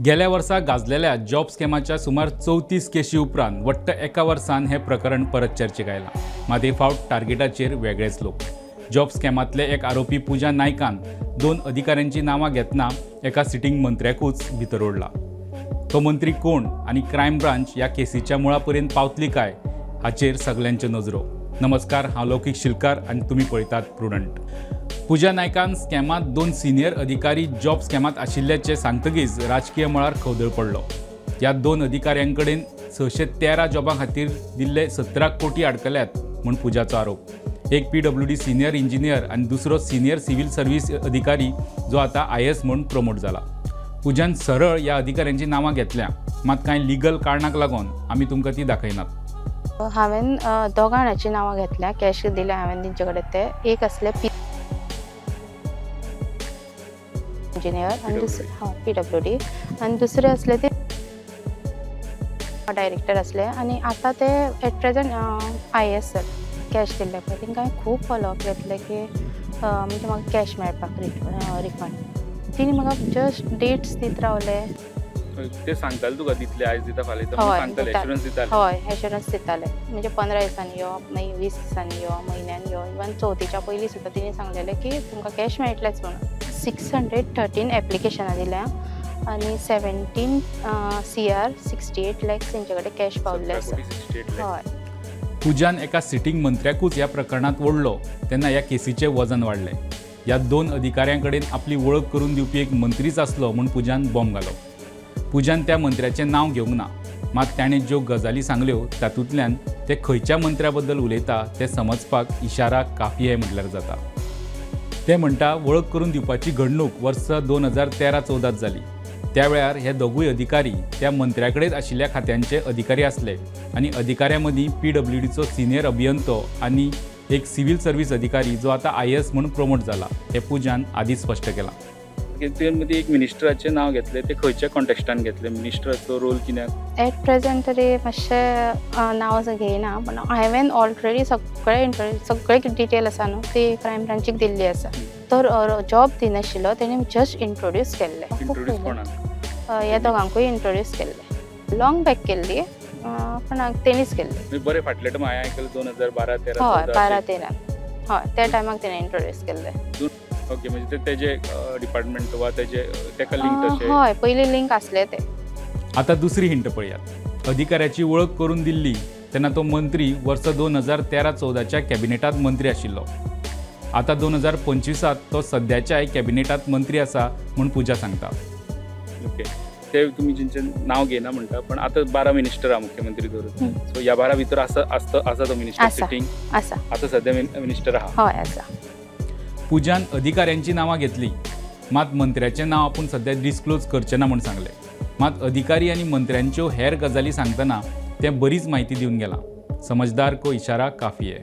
गेल्या वर्सा गाजलेल्या जॉब स्कॅमाच्या सुमार 34 केशी उपरांत वट्ट एका वर्सान हे प्रकरण परत चर्चेक आयलां. मात हे फावट टार्गेटाचेर वेगळेच लोक. जॉब स्कॅमांतले एक आरोपी पूजा नायकान 2 अधिकाऱ्यांची नांवां घेतना एका सिटींग मंत्र्याकूच भितर ओडला. तो मंत्री कोण आनी क्रायम ब्रांच ह्या केसीच्या मुळा पर्यंत पावतली काय हाचेर सगळ्यांच्यो नजरो. नमस्कार, हांव लौकीक शिलकार आनी तुमी पळयतात प्रुडंट. पूजा नायकान स्कॅमांत 2 सिनियर अधिकारी जॉब स्कॅमांत आशिल्ल्याचे सांगतकीच राजकीय मळार खवदळ पडलो. ह्या 2 अधिकाऱ्यां कडेन 613 जॉबां खातीर दिल्ले 17 कोटी अडकल्यात म्हूण पूजाचो आरोप. एक PWD सिनियर इंजिनियर आनी दुसरो सिनियर सिव्हिल सर्व्हिस अधिकारी जो आतां IAS म्हणून प्रमोट जाला. पूजान सरळ ह्या अधिकाऱ्यांची नांवां घेतल्या, मात कांय लिगल कारणाक लागून आमी तुमकां ती दाखयनात. हांवें 2 जाणांची नांवां घेतल्या, कॅश दिले हांवें तेंचे कडेन. ते एक असले इंजिनियर आनी PWD आनी दुसरे असले ते डायरेक्टर असले आनी आतां ते एट प्रेझेंट IAS कॅश दिल्ले पळय तेंकां खूब फॉलोअप घेतले की म्हणजे म्हाका कॅश मेळपाक रिफंड. तिणी म्हाका जस्ट डेट्स दीत रावले. ते सांगताले तुका दितले, आयज दिता फाल्यां दिता सांगताले, एश्युरन्स दिताले. हय, एश्युरन्स दिताले. म्हणजे 15 दिसांनी यो, मागीर 20 दिसांनी यो, म्हयन्यान यो, इवन चवथीच्या पयलीं सुद्दां तिणी सांगलेलें की तुमकां कॅश मेळटलेच म्हणून. 613 एप्लिकेशनां दिल्या आनी 17 CR 68 lakhs तेंचे कडेन कॅश पावल्ले आसा. हय. पूजान एका सिटींग मंत्र्याकूच ह्या प्रकरणात ओडलो तेन्ना ह्या केसीचें वजन वाडलें. ह्या 2 अधिकाऱ्यां कडेन आपली वळख करून दिवपी एक मंत्रीच आसलो म्हूण पूजान बॉम्ब घालो. पूजान त्या मंत्र्याचें नांव घेवंक ना, मात ताणें ज्यो गजाली सांगल्यो तातूंतल्यान ते खंयच्या मंत्र्या बद्दल उलयता तें समजपाक इशारा काफी म्हटल्यार जाता. ते म्हणटा वळख करून दिवपाची घडणूक वर्स 2013-14 जाली. त्या वेळार हे दोगूय अधिकारी त्या मंत्र्या कडेन आशिल्ल्या खात्यांचे अधिकारी आसले आनी अधिकाऱ्यां मदीं PWDचो सिनियर अभियंतो आनी एक सिव्हिल सर्व्हिस अधिकारी जो आतां IAS म्हणून प्रमोट जाला हें पूजान आदींच स्पश्ट केलां. मदीं एक मिनिस्टराचें नांव घेतलें, ते खंयच्या कॉन्टेक्स्टान घेतलें? मिनिस्टराचो रोल कित्याक? एट प्रेझेंट तरी मातशें नांव घेयना, पूण हांवें ऑलरेडी सगळे डिटेल आसा न्हू ती क्रायम ब्रांचीक दिल्ली आसा. तो जॉब दिनाशिल्लो, तेणी जस्ट इंट्रोड्यूस केल्ले. ह्या दोगांकूय इंट्रोड्यूस केल्ले. लॉंग बॅक केल्ली पण तेणीच केल्ली. बरें फाटले टायम हांवें आयकलें 2012-13. हय, 12-13. हय, त्या टायमाक तेणें इंट्रोड्यूस केल्ले. ओके, म्हणजे तेजे डिपार्टमेंट वा तेका लिंक तशें? हय, पयलीं लिंक आसले ते. आता दुसरी हिंट पळयात. अधिकाऱ्याची वळख करून दिल्ली तेन्ना तो मंत्री वर्स 2013-14च्या कॅबिनेटांत मंत्री आशिल्लो. आता 2025 तो सद्याच्या कॅबिनेटांत मंत्री आसा म्हूण पूजा सांगता. ओके, ते तुमी जेंचें नांव घेयना म्हणटा, पण आतां 12 मिनिस्टर आहा मुख्यमंत्री धरून. सो ह्या 12 भितर आसा तो मिनिस्टर सिटींग? आसा. आतां सद्या मिनिस्टर आहा? हय, आसा. पूजान अधिकाऱ्यांची नांवां घेतली, मात मंत्र्याचें नांव आपूण सद्या डिस्क्लोज करचें ना म्हूण सांगलें. मात अधिकारी आनी मंत्र्यांच्यो हेर गजाली सांगतना तें बरीच म्हायती दिवन गेलां. समजदार को इशारा काफी है.